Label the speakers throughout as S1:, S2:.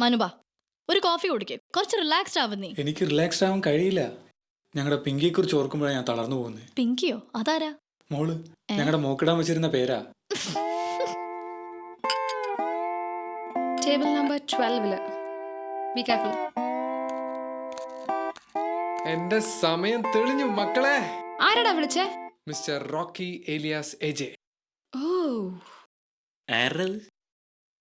S1: മനുബാ ഒരു കോഫി കുടിക്കേ, കുറച്ച് റിലാക്സ്ഡ് ആവുന്നേ.
S2: എനിക്ക് റിലാക്സ്ഡ് ആവാൻ കഴിയില്ല. ഞങ്ങളുടെ പിങ്കിയെ കുറിച്ച് ഓർക്കുമ്പോഴാണ് ഞാൻ തളർന്നു പോകുന്നത്.
S1: പിങ്കിയോ? അതാരാ?
S2: മോള് ഞങ്ങളുടെ മോക്കിടാൻ വെച്ചിരുന്ന പേരാ.
S3: Table number 12. Be careful.
S4: എന്റെ സമയം തെളിഞ്ഞു മക്കളെ.
S3: ആരാടാ വിളിച്ചേ?
S4: Mister Rocky alias AJ.
S3: ഓ,
S5: ആരത്?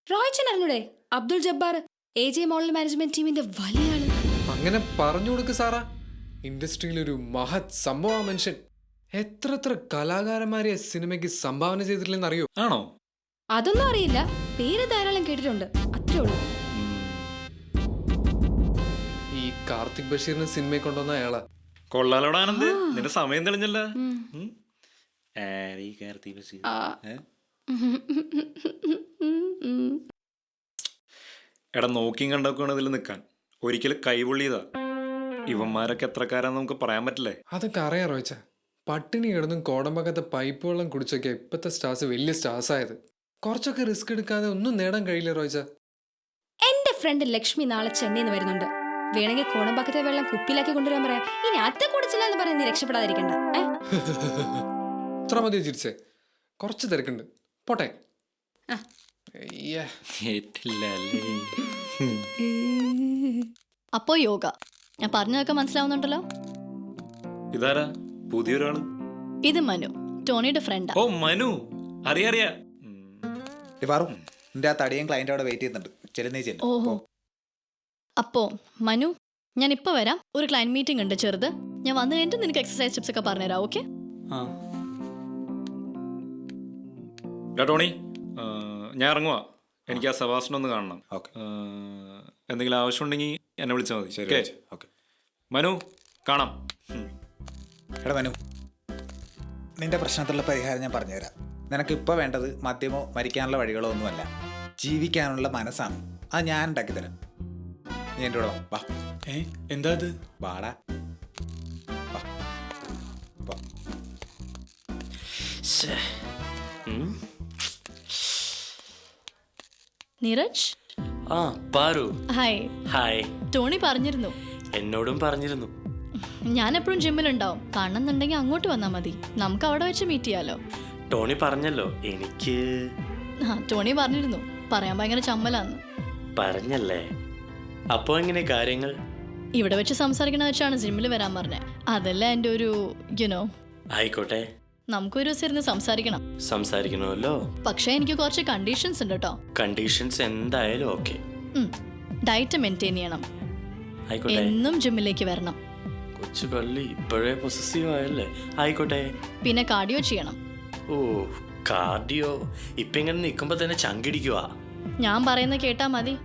S3: റോയ്ച്ചൻ അറിഞ്ഞൂടെ? Abdul Jabbar, AJ model management ടീമിന്റെ വലിയ ആള്.
S4: അങ്ങനെ പറഞ്ഞു കൊടുക്ക് സാറാ. ഇൻഡസ്ട്രിയിൽ ഒരു മഹത് സംഭവ മനുഷ്യൻ. എത്ര കലാകാരന്മാരെ സിനിമയ്ക്ക് സംഭാവന ചെയ്തിട്ടില്ലെന്ന് അറിയോ?
S2: ആണോ?
S3: അതൊന്നും അറിയില്ല, പേര് ധാരാളം കേട്ടിട്ടുണ്ട്, അത്രേ ഉള്ളൂ.
S4: ഈ കാർത്തിക് ബഷീറിനെ സിനിമയിൽ കൊണ്ടുവന്ന അയാളാ.
S5: കൊള്ളാലോടാ ആനന്ദ്, നിന്റെ സമയം തെളിഞ്ഞല്ലോ. എടാ നോക്കിയും കണ്ടൊക്കെയാണ് ഇതിൽ നിൽക്കാൻ. ഒരിക്കലും കൈപൊള്ളിയതാ. ഇവന്മാരൊക്കെ എത്രക്കാരാന്ന് നമുക്ക് പറയാൻ പറ്റില്ലേ?
S4: അതൊക്കെ അറിയാം റോയ്ച്ച. പട്ടിണി കിടന്നും കോടമ്പക്കത്തെ പൈപ്പ് വെള്ളം കുടിച്ചൊക്കെ ഇപ്പത്തെ സ്റ്റാർസ് വലിയ സ്റ്റാർസ് ആയത്. കുറച്ചൊക്കെ റിസ്ക് എടുക്കാതെ ഒന്നും നേടാൻ കഴിയില്ല റോയ്ച്ച.
S3: എന്റെ ഫ്രണ്ട് ലക്ഷ്മി നാളെ ചെന്നൈന്ന് വരുന്നുണ്ട്. വേണമെങ്കിൽ കോടമ്പാക്കത്തെ വെള്ളം കുപ്പിയിലാക്കി കൊണ്ടുവരാൻ പറയാം. ഇനി അത് കുടിച്ചില്ല എന്ന് പറയാൻ നീ രക്ഷപ്പെടാതിരിക്കണ്ട.
S4: ഇത്ര മതിയോ ചിരിച്ചേ? കുറച്ച് തിരക്കുണ്ട്, പോട്ടെ.
S1: അപ്പോ യോഗ ഞാൻ പറഞ്ഞതൊക്കെ മനസ്സിലാവുന്നുണ്ടല്ലോ.
S5: ഇതാരാ പുതിയൊരാള്?
S1: ഇത് മനു, ടോണിയുടെ ഫ്രണ്ടാ.
S5: ഓ മനു, അറിയാ.
S6: നിന്റെ ആ തടിയൻ ക്ലയന്റ് അവിടെ വെയിറ്റ് ചെയ്യുന്നുണ്ട്. ചെല്ലുന്നേ ചെല്ലും.
S1: ഓഹോ. അപ്പോ മനു, ഞാൻ ഇപ്പൊ വരാം. ഒരു ക്ലയന്റ് മീറ്റിംഗ് ഉണ്ട് ചെറുത്. ഞാൻ വന്നു കഴിഞ്ഞിട്ട് നിനക്ക് എക്സസൈസ് ടിപ്സ് ഒക്കെ പറഞ്ഞുതരാം. ഓക്കെ?
S5: ടോണി, ഞാൻ ഇറങ്ങുവാ. എനിക്ക് ആ സഭാഷണം ഒന്ന് കാണണം. എന്തെങ്കിലും ആവശ്യമുണ്ടെങ്കിൽ എന്നെ വിളിച്ചാൽ മതി.
S6: ശരി, ഓക്കെ.
S5: മനു, കാണാം.
S6: എടാ മനു, നിന്റെ പ്രശ്നത്തിലുള്ള പരിഹാരം ഞാൻ പറഞ്ഞുതരാം. നിനക്കിപ്പോൾ വേണ്ടത് മദ്യമോ മരിക്കാനുള്ള വഴികളോ ഒന്നുമല്ല, ജീവിക്കാനുള്ള മനസ്സാണ്. അത് ഞാൻ ഉണ്ടാക്കി തരാം. നീ എൻ്റെ കൂടെ വാ.
S2: എന്താ അത്?
S6: വാടാ.
S1: നീരജ്.
S7: ആ പാറു.
S1: ഹായ്.
S7: ഹായ്.
S1: ടോണി പറഞ്ഞിരുന്നു.
S7: എന്നോടും പറഞ്ഞിരുന്നു.
S1: ഞാൻ എപ്പോഴും ജിമ്മിലുണ്ടാവും. കാണുന്നുണ്ടെങ്കിൽ അങ്ങോട്ട് വന്നാൽ മതി. നമുക്ക് അവിടെ വെച്ച് മീറ്റ് ചെയ്യാലോ.
S7: ടോണി പറഞ്ഞല്ലോ എനിക്ക്.
S1: ടോണി പറഞ്ഞിരുന്നു, പറയാൻ ഭയങ്കര ചമ്മലാന്ന്.
S7: പറഞ്ഞല്ലേ? അപ്പോ എങ്ങനെ കാര്യങ്ങൾ?
S1: ഇവിടെ വെച്ച് സംസാരിക്കണ വെച്ചാണ് ജിമ്മിൽ വരാൻ പറഞ്ഞത്. അതല്ല എൻ്റെ ഒരു യുനോ.
S7: ആയിക്കോട്ടെ,
S1: നമുക്കൊരു ദിവസം ഇരുന്ന് സംസാരിക്കണം.
S7: സംസാരിക്കണമല്ലോ. പക്ഷേ
S1: എനിക്ക് കുറച്ച് കണ്ടീഷൻസ് ഉണ്ട് കേട്ടോ.
S7: കണ്ടീഷൻസ് എന്തായാലും ഓക്കെ.
S1: ഡയറ്റ് മെയിൻറ്റെയിൻ ചെയ്യണം.
S7: ആയിക്കോട്ടെ.
S1: എന്നും ജിമ്മിലേക്ക് വരണം.
S7: കൊച്ചു കള്ളി ഇപ്പോഴേ പൊസസീവ് ആയല്ലേ. ആയിക്കോട്ടെ.
S1: പിന്നെ കാർഡിയോ ചെയ്യണം.
S7: ഓ കാർഡിയോ. ഇപ്പൊ ഇങ്ങനെ നിൽക്കുമ്പോ തന്നെ ചങ്കിടിക്കുവാ. ഞാൻ
S1: പറയുന്നത് കേട്ടാ മതി.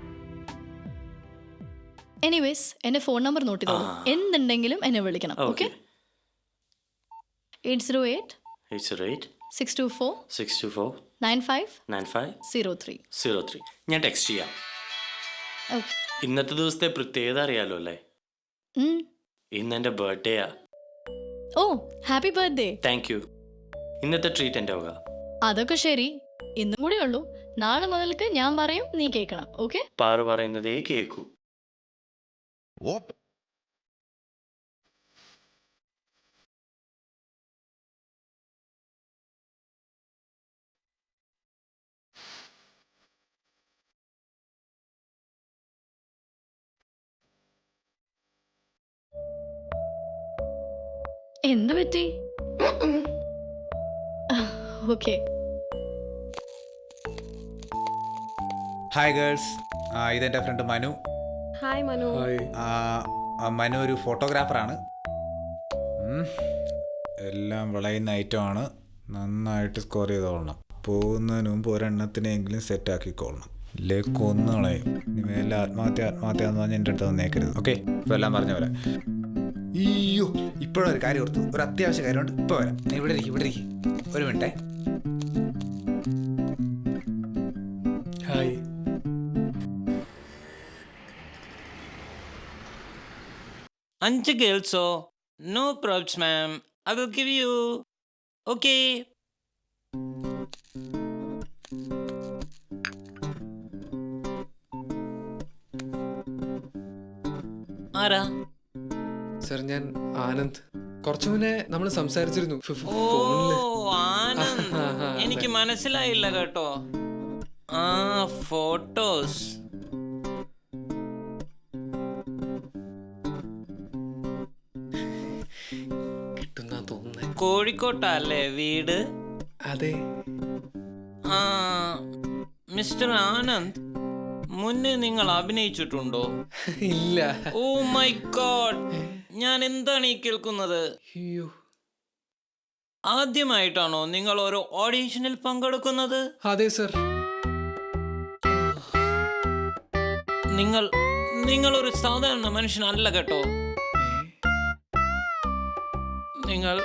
S1: എനിവേസ് എന്റെ ഫോൺ നമ്പർ നോട്ട് ചെയ്തോളൂ. എന്തുണ്ടെങ്കിലും എന്നെ വിളിക്കണം. ഓക്കെ? 808 624 9503.
S7: ഞാൻ ടെക്സ്റ്റ് ചെയ്യാം. ഇന്നത്തെ ദിവസത്തെ പ്രത്യേകത അറിയാലോ അല്ലേ? ഇന്ന് എന്റെ ബർത്ത്ഡേയാ.
S1: ഓ ഹാപ്പി ബർത്ത്ഡേ.
S7: Thank you. ഇന്നത്തെ ട്രീറ്റ് എന്റെ വക.
S1: അതൊക്കെ ശരി, ഇന്നും കൂടെ ഉള്ളൂ. നാളെ മുതൽക്ക് ഞാൻ പറയും, നീ കേൾക്കണം. ഓക്കെ?
S7: പാറു പറയുന്നതേ കേൾക്കൂ.
S1: എന്ത് പറ്റി? ഓക്കെ.
S6: ഹായ് ഗേൾസ്, ഇതെൻ്റെ ഫ്രണ്ട് മനു.
S3: ഹായ് മനു.
S6: മനു ഒരു ഫോട്ടോഗ്രാഫറാണ്. എല്ലാം വിളയുന്ന ഐറ്റമാണ്. നന്നായിട്ട് സ്കോർ ചെയ്തോളണം. പോകുന്നതിന് മുമ്പ് ഒരെണ്ണത്തിനെങ്കിലും സെറ്റാക്കിക്കോളണം. ഇല്ലേ കൊന്നുകളയും. എല്ലാം ആത്മഹത്യ എന്ന് പറഞ്ഞാൽ എൻ്റെ അടുത്ത് വന്നേക്കരുത്. ഓക്കെ? ഇപ്പോൾ എല്ലാം പറഞ്ഞ പോലെ. അയ്യോ, ഇപ്പോഴൊരു കാര്യം ഓർത്തു. ഒരു അത്യാവശ്യ കാര്യമുണ്ട്. ഇപ്പോൾ വരാം. ഇവിടെ ഇരിക്കും. ഒരു മിനിറ്റേ.
S2: Hi.
S7: Anju girls, no problems, ma'am. I will give you. Okay.
S8: ആരാ?
S4: സർ ഞാൻ ആനന്ദ്. കുറച്ചു മുന്നേ നമ്മൾ സംസാരിച്ചിരുന്നു
S8: ഓ
S4: ഫോണില്.
S8: ആനന്ദ്, എനിക്ക് മനസ്സിലായില്ല കേട്ടോ. ആ ഫോട്ടോസ്.
S4: കിട്ടുന്നാ തോന്നുന്നേ.
S8: കോഴിക്കോട്ടല്ലേ വീട്?
S4: അതെ.
S8: ആ മിസ്റ്റർ ആനന്ദ്, മുന്നേ നിങ്ങൾ അഭിനയിച്ചിട്ടുണ്ടോ?
S4: ഇല്ല.
S8: ഓ മൈ ഗോഡ്, ഞാൻ എന്താണ് ഈ കേൾക്കുന്നത്?
S4: അയ്യോ.
S8: ആദ്യമായിട്ടാണോ നിങ്ങൾ ഒരു ഓഡീഷനിൽ പങ്കെടുക്കുന്നത്?
S4: അതെ സർ.
S8: നിങ്ങൾ ഒരു സാധാരണ മനുഷ്യനല്ല കേട്ടോ. നിങ്ങൾ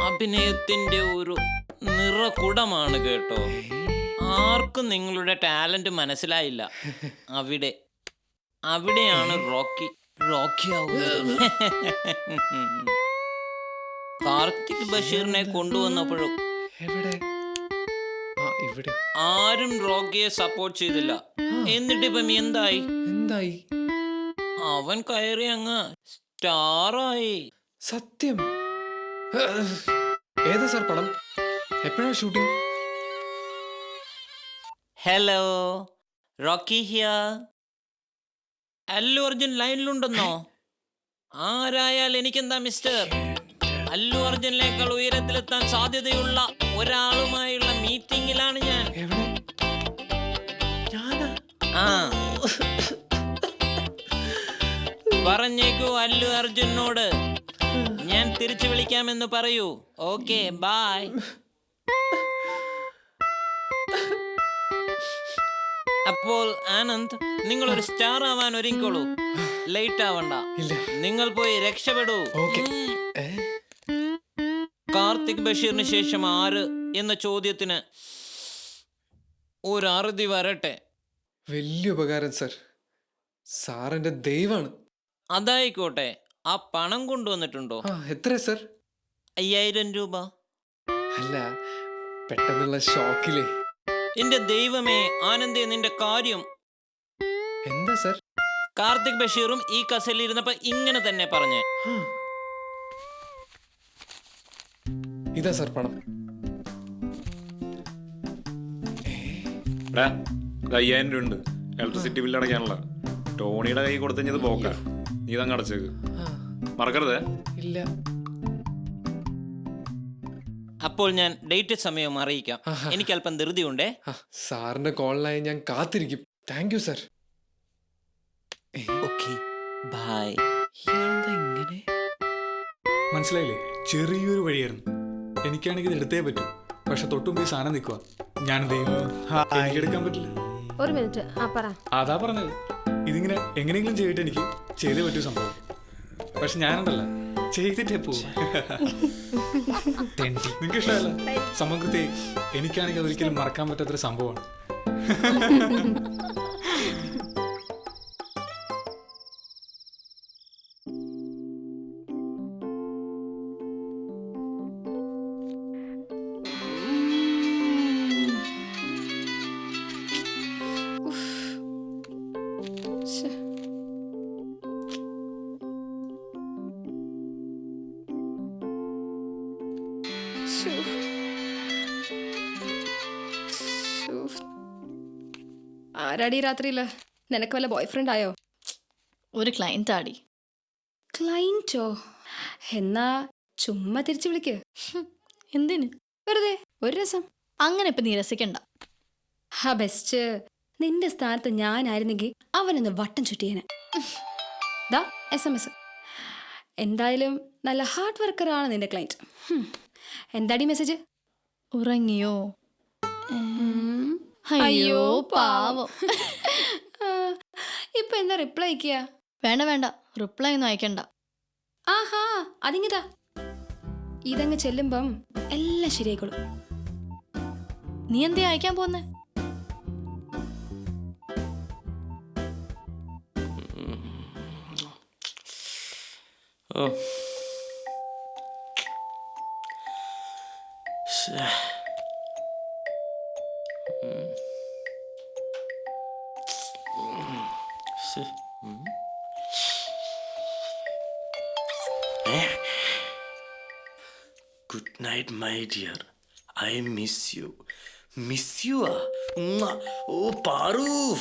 S8: അഭിനയത്തിന്റെ ഒരു നിറകുടമാണ് കേട്ടോ. ആർക്കും നിങ്ങളുടെ ടാലന്റ് മനസ്സിലായില്ല. അവിടെയാണ് റോക്കി ആവുന്നത്. കാർത്തിക് ബഷീറിനെ കൊണ്ടുവന്നപ്പോഴും
S4: എവിടെ? ആ ഇവിടെ.
S8: ആരും റോക്കിയെ സപ്പോർട്ട് ചെയ്തില്ല. എന്നിട്ടിപ്പം എന്തായി? അവൻ കയറി അങ്ങ് സ്റ്റാറായി.
S4: സത്യം? ഏതാ സർ പടം? എപ്പോഴാണ് shooting?
S8: Hello, Rocky here. Allu Arjun ലൈനിലുണ്ടെന്നോ? ആരായാൽ എനിക്കെന്താ മിസ്റ്റർ. അല്ലു അർജുനിലേക്കാൾ ഉയരത്തിലെത്താൻ സാധ്യതയുള്ള ഒരാളുമായുള്ള മീറ്റിംഗിലാണ് ഞാൻ. ആ പറഞ്ഞേക്കൂ അല്ലു അർജുനോട് ഞാൻ തിരിച്ചു വിളിക്കാമെന്ന് പറയൂ. Okay, bye. അപ്പോൾ ആനന്ദ്, നിങ്ങൾ ഒരു സ്റ്റാർ ആവാൻ ഒരുങ്ങിക്കോളൂ. ലേറ്റ് ആവണ്ട. നിങ്ങൾ പോയി രക്ഷപ്പെടൂ. കാർത്തിക് ബഷീറിന് ശേഷം ആര് എന്ന ചോദ്യത്തിന് ഒരു അറുതി വരട്ടെ.
S4: വലിയ ഉപകാരം സർ. സാറിന്റെ ദൈവാണ്.
S8: അതായിക്കോട്ടെ. ആ പണം കൊണ്ടുവന്നിട്ടുണ്ടോ?
S4: എത്ര സർ?
S8: 5000 രൂപ.
S4: അല്ല, പെട്ടെന്നുള്ള ഷോക്കിലെ.
S8: എന്റെ ദൈവമേ ആനന്ദേ, നിന്റെ കാര്യം
S4: എന്താ സർ?
S8: കാർത്തിക് ബഷീറും ഈ കസേരയിൽ ഇരുന്നപ്പോ ഇങ്ങനെ തന്നെ പറഞ്ഞേ.
S4: ഇതാ സർ പണം.
S5: 5000 രൂപ ഉണ്ട്. ഇലക്ട്രിസിറ്റി ബില്ല് അടയ്ക്കാനുള്ള. ടോണിയുടെ കൈ കൊടുത്തത് പോക്ക. നീ ഇതങ്ങ് അടച്ചേക്ക്, മറക്കരുതേ.
S4: ഇല്ല.
S8: അപ്പോൾ ഞാൻ ഡേറ്റ് സമയം അറിയിക്കാം. എനിക്ക് അല്പം ധൃതിയുണ്ടേ.
S4: സാറിന്റെ കോളിനായി ഞാൻ കാത്തിരിക്കും. Thank you sir.
S8: Okay, bye.
S4: ഇങ്ങനെ
S2: മനസ്സിലായില്ലേ? ചെറിയൊരു വഴിയായിരുന്നു. എനിക്കാണെങ്കിൽ ഇത് എടുത്തേ പറ്റൂ. പക്ഷെ തൊട്ടുമ്പോ ഈ സാധനം നിൽക്കുക. ഞാൻ എനിക്ക് എടുക്കാൻ പറ്റില്ല.
S3: ഒരു മിനിറ്റ്.
S2: അതാ പറഞ്ഞത്. ഇതിങ്ങനെ എങ്ങനെയെങ്കിലും ചെയ്തിട്ട് എനിക്ക് ചെയ്തേ പറ്റൂ സംഭവം. പക്ഷെ ഞാനുണ്ടല്ല, ചെയ്തിട്ടേ പോവും. നിങ്ങൾക്ക് ഇഷ്ടമല്ല സമകൃതി. എനിക്കാണെങ്കിൽ അതൊരിക്കലും മറക്കാൻ പറ്റാത്തൊരു സംഭവമാണ്.
S3: ആരാടി രാത്രിയില്? നിനക്ക് വല്ല ബോയ് ഫ്രണ്ട് ആയോ?
S1: ഒരു ക്ലയന്റ് ആടി.
S3: ക്ലൈന്റോ? എന്നാ ചുമ്മാ തിരിച്ചു വിളിക്ക്.
S1: എന്തിന്?
S3: വെറുതെ ഒരു രസം.
S1: അങ്ങനെ ഇപ്പൊ നിരസിക്കണ്ട.
S3: ബെസ്റ്റ്. നിന്റെ സ്ഥാനത്ത് ഞാനായിരുന്നെങ്കിൽ അവനൊന്ന് വട്ടം ചുറ്റിയേനെ. ദാ SMS. എന്തായാലും നല്ല ഹാർഡ് വർക്കറാണ് നിന്റെ ക്ലൈന്റ്. എന്താടി മെസ്സേജ്?
S1: ഉറങ്ങിയോ? അയ്യോ പാവം.
S3: ഇപ്പൊ എന്താ റിപ്ലൈ അയക്കുക?
S1: വേണ്ട, റിപ്ലൈ ഒന്നും അയക്കണ്ട.
S3: ആഹാ, അതിങ്ങിതാ. ഇതങ്ങ് ചെല്ലുമ്പം എല്ലാം ശരിയായിക്കോളും.
S1: നീ എന്തേ അയക്കാൻ പോന്നെ?
S7: Oh good night my dear. I miss you. Miss you ആ? ഓ പാറു.